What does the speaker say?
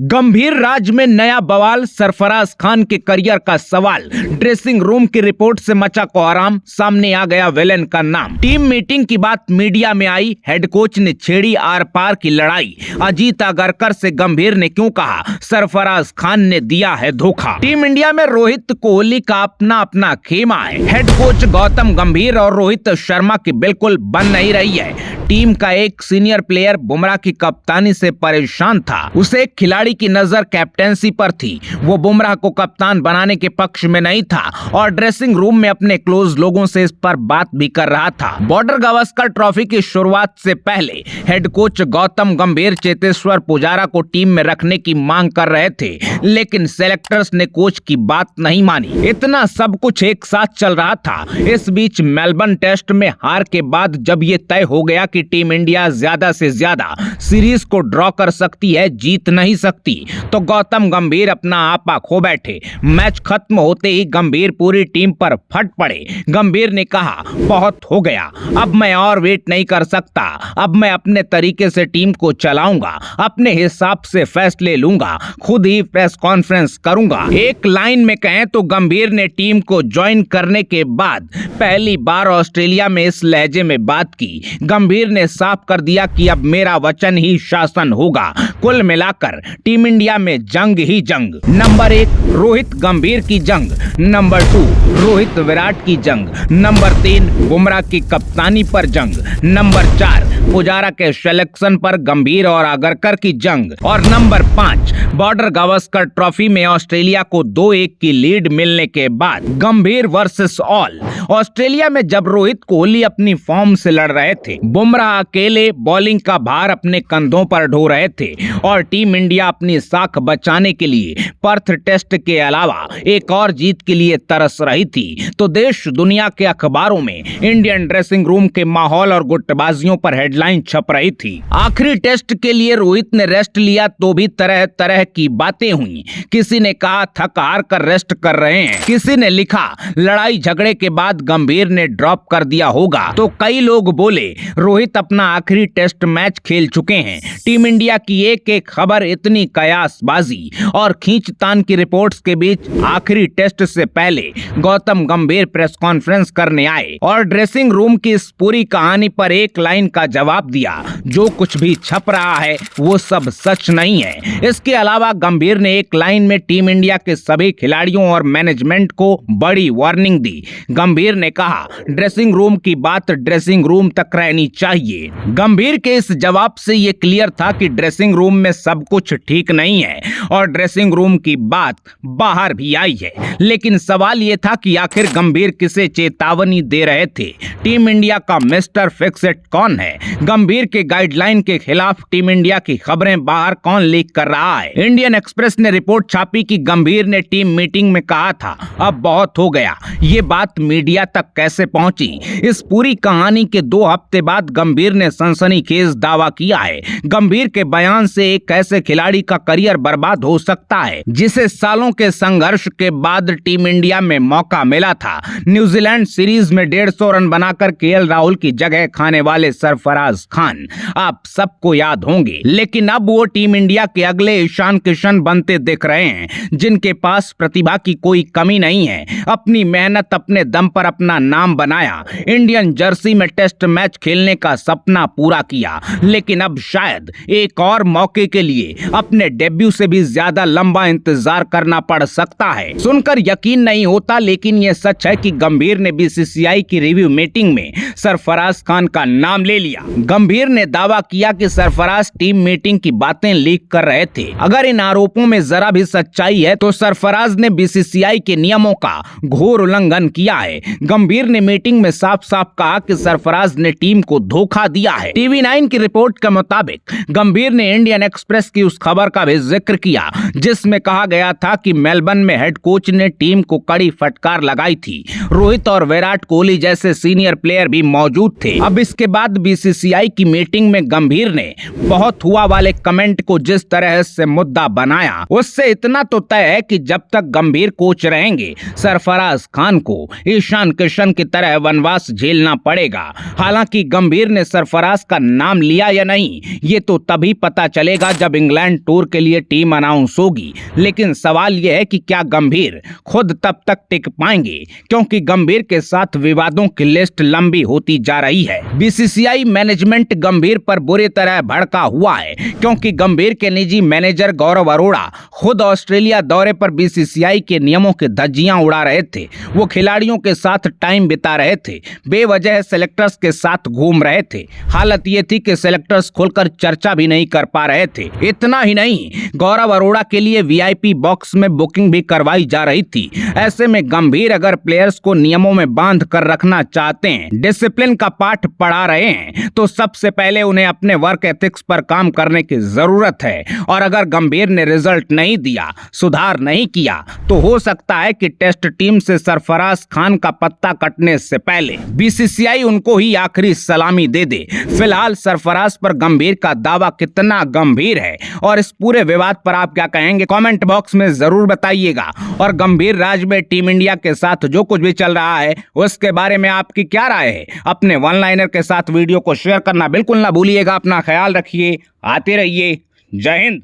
गंभीर राज में नया बवाल, सरफराज खान के करियर का सवाल। ड्रेसिंग रूम की रिपोर्ट से मचा कोहराम, सामने आ गया विलेन का नाम। टीम मीटिंग की बात मीडिया में आई, हेड कोच ने छेड़ी आर पार की लड़ाई। अजीत अगरकर से गंभीर ने क्यों कहा सरफराज खान ने दिया है धोखा। टीम इंडिया में रोहित कोहली का अपना अपना खेमा है। हेड कोच गौतम गंभीर और रोहित शर्मा की बिल्कुल बन नहीं रही है। टीम का एक सीनियर प्लेयर बुमराह की कप्तानी से परेशान था। उसे एक खिलाड़ी की नजर कैप्टेंसी पर थी। वो बुमराह को कप्तान बनाने के पक्ष में नहीं था और ड्रेसिंग रूम में अपने क्लोज लोगों से इस पर बात भी कर रहा था। बॉर्डर गावस्कर ट्रॉफी की शुरुआत से पहले हेड कोच गौतम गंभीर चेतेश्वर पुजारा को टीम में रखने की मांग कर रहे थे, लेकिन सेलेक्टर्स ने कोच की बात नहीं मानी। इतना सब कुछ एक साथ चल रहा था। इस बीच मेलबर्न टेस्ट में हार के बाद जब ये तय हो गया कि टीम इंडिया ज्यादा से ज्यादा सीरीज को ड्रॉ कर सकती है, जीत नहीं सकती, तो गौतम गंभीर अपना आपा खो बैठे। मैच खत्म होते ही गंभीर पूरी टीम पर फट पड़े। गंभीर ने कहा बहुत हो गया, अब मैं और वेट नहीं कर सकता, अब मैं अपने तरीके से टीम को चलाऊंगा, अपने हिसाब से फैसले लूंगा, खुद ही प्रेस कॉन्फ्रेंस करूंगा। एक लाइन में कहें तो गंभीर ने टीम को ज्वाइन करने के बाद पहली बार ऑस्ट्रेलिया में इस लहजे में बात की। गंभीर ने साफ कर दिया कि अब मेरा वचन ही शासन होगा। कुल मिलाकर टीम इंडिया में जंग ही जंग। नंबर 1 रोहित गंभीर की जंग, नंबर 2 रोहित विराट की जंग, नंबर 3 बुमराह की कप्तानी पर जंग, नंबर 4 पुजारा के सिलेक्शन पर गंभीर और अगरकर की जंग, और नंबर 5 बॉर्डर गावस्कर ट्रॉफी में ऑस्ट्रेलिया को 2-1 की लीड मिलने के बाद गंभीर वर्सेस ऑल। ऑस्ट्रेलिया में जब रोहित कोहली अपनी फॉर्म से लड़ रहे थे, बुमराह अकेले बॉलिंग का भार अपने कंधों पर ढो रहे थे और टीम इंडिया अपनी साख बचाने के लिए पर्थ टेस्ट के अलावा एक और जीत के लिए तरस रही थी, तो देश दुनिया के अखबारों में इंडियन ड्रेसिंग रूम के माहौल और गुटबाजियों पर हेडलाइन छप रही थी। आखिरी टेस्ट के लिए रोहित ने रेस्ट लिया तो भी तरह तरह की बातें हुई। किसी ने कहा थक हार कर रेस्ट कर रहे हैं, किसी ने लिखा लड़ाई झगड़े के बाद गंभीर ने ड्रॉप कर दिया होगा, तो कई लोग बोले रोहित अपना आखिरी टेस्ट मैच खेल चुके हैं। टीम इंडिया की एक एक खबर इतनी कयासबाजी और खींचतान की रिपोर्ट्स के बीच आखिरी टेस्ट से पहले गौतम गंभीर प्रेस कॉन्फ्रेंस करने आए और ड्रेसिंग रूम की इस पूरी कहानी पर एक लाइन का जवाब दिया, जो कुछ भी छप रहा है वो सब सच नहीं है। इसके अलावा गंभीर ने एक लाइन में टीम इंडिया के सभी खिलाड़ियों और मैनेजमेंट को बड़ी वार्निंग दी। गंभीर ने कहा ड्रेसिंग रूम की बात ड्रेसिंग रूम तक रहनी चाहिए। गंभीर के इस जवाब से ये क्लियर था कि ड्रेसिंग रूम में सब कुछ ठीक नहीं है और ड्रेसिंग रूम की बात बाहर भी आई है, लेकिन सवाल ये था कि आखिर गंभीर किसे चेतावनी दे रहे थे। टीम इंडिया का मिस्टर फिक्स इट कौन है? गंभीर के गाइडलाइन के खिलाफ टीम इंडिया की खबरें बाहर कौन लीक कर रहा है? इंडियन एक्सप्रेस ने रिपोर्ट छापी कि गंभीर ने टीम मीटिंग में कहा था अब बहुत हो गया। ये बात मीडिया तक कैसे पहुंची? इस पूरी कहानी के 2 हफ्ते बाद गंभीर ने सनसनीखेज दावा किया है। गंभीर के बयान से एक ऐसे खिलाड़ी का करियर बर्बाद हो सकता है जिसे सालों के संघर्ष के बाद टीम इंडिया में मौका मिला था। न्यूजीलैंड सीरीज में 150 रन बनाकर केएल राहुल की जगह खाने वाले सरफराज खान आप सबको याद होंगे, लेकिन अब वो टीम इंडिया के अगले ईशान किशन बनते दिख रहे हैं, जिनके पास प्रतिभा की कोई कमी नहीं है। अपनी मेहनत अपने दम पर अपना नाम बनाया, इंडियन जर्सी में टेस्ट मैच खेलने का सपना पूरा किया, लेकिन अब शायद एक और मौके के लिए अपने डेब्यू से भी ज्यादा लंबा इंतजार करना पड़ सकता है। सुनकर यकीन नहीं होता, लेकिन यह सच है कि गंभीर ने बीसीसीआई की रिव्यू मीटिंग में सरफराज खान का नाम ले लिया। गंभीर ने दावा किया कि सरफराज टीम मीटिंग की बातें लीक कर रहे थे। अगर इन आरोपों में जरा भी सच्चाई है तो सरफराज ने बीसीसीआई के नियमों का घोर उल्लंघन किया है। गंभीर ने मीटिंग में साफ साफ कहा कि सरफराज ने टीम को धोखा दिया है। टीवी 9 की रिपोर्ट के मुताबिक गंभीर ने इंडियन एक्सप्रेस की उस खबर का भी जिक्र किया जिसमें कहा गया था कि मेलबर्न में हेड कोच ने टीम को कड़ी फटकार लगाई थी। रोहित और विराट कोहली जैसे सीनियर प्लेयर भी मौजूद थे। अब इसके बाद बीसीसीआई की मीटिंग में गंभीर ने बहुत हुआ वाले कमेंट को जिस तरह से मुद्दा बनाया, उससे इतना तो तय है कि जब तक गंभीर कोच रहेंगे सरफराज खान को ईशान किशन की तरह वनवास झेलना पड़ेगा। हालांकि गंभीर ने सरफराज का नाम लिया या नहीं, ये तो तभी पता चलेगा जब इंग्लैंड टूर के लिए टीम अनाउंस होगी। लेकिन सवाल यह है कि क्या गंभीर खुद तब तक टिक पाएंगे, क्योंकि गंभीर के साथ विवादों की लिस्ट लंबी होती जा रही है। बीसीसीआई मैनेजमेंट गंभीर पर बुरी तरह भड़का हुआ है, क्योंकि गंभीर के निजी मैनेजर गौरव अरोड़ा खुद ऑस्ट्रेलिया दौरे पर बीसीसीआई के नियमों की धज्जियां उड़ा रहे थे। वो खिलाड़ियों के साथ टाइम बिता रहे थे, बेवजह सेलेक्टर्स के साथ घूम रहे थे। हालत ये थी कि सेलेक्टर्स खुलकर चर्चा भी नहीं कर पा रहे थे। इतना ही नहीं, गौरव अरोड़ा के लिए वीआईपी बॉक्स में बुकिंग भी करवाई जा रही थी। ऐसे में गंभीर अगर प्लेयर्स को नियमों में बांध कर रखना चाहते हैं, डिसिप्लिन का पाठ पढ़ा रहे हैं, तो सबसे पहले उन्हें अपने वर्क एथिक्स पर काम करने की जरूरत है। और अगर गंभीर ने रिजल्ट नहीं दिया, सुधार नहीं किया, तो हो सकता है कि टेस्ट टीम से सरफराज खान का पत्ता कटने से पहले बीसीसीआई उनको ही आखिरी सलामी दे दे। फिलहाल सरफराज पर गंभीर का दावा कितना गंभीर है और इस पूरे विवाद पर आप क्या कहेंगे, कमेंट बॉक्स में जरूर बताइएगा। और गंभीर राज में टीम इंडिया के साथ जो कुछ भी चल रहा है उसके बारे में आपकी क्या राय है, अपने वन लाइनर के साथ वीडियो को शेयर करना बिल्कुल ना भूलिएगा। अपना ख्याल रखिए, आते रहिए। जय हिंद।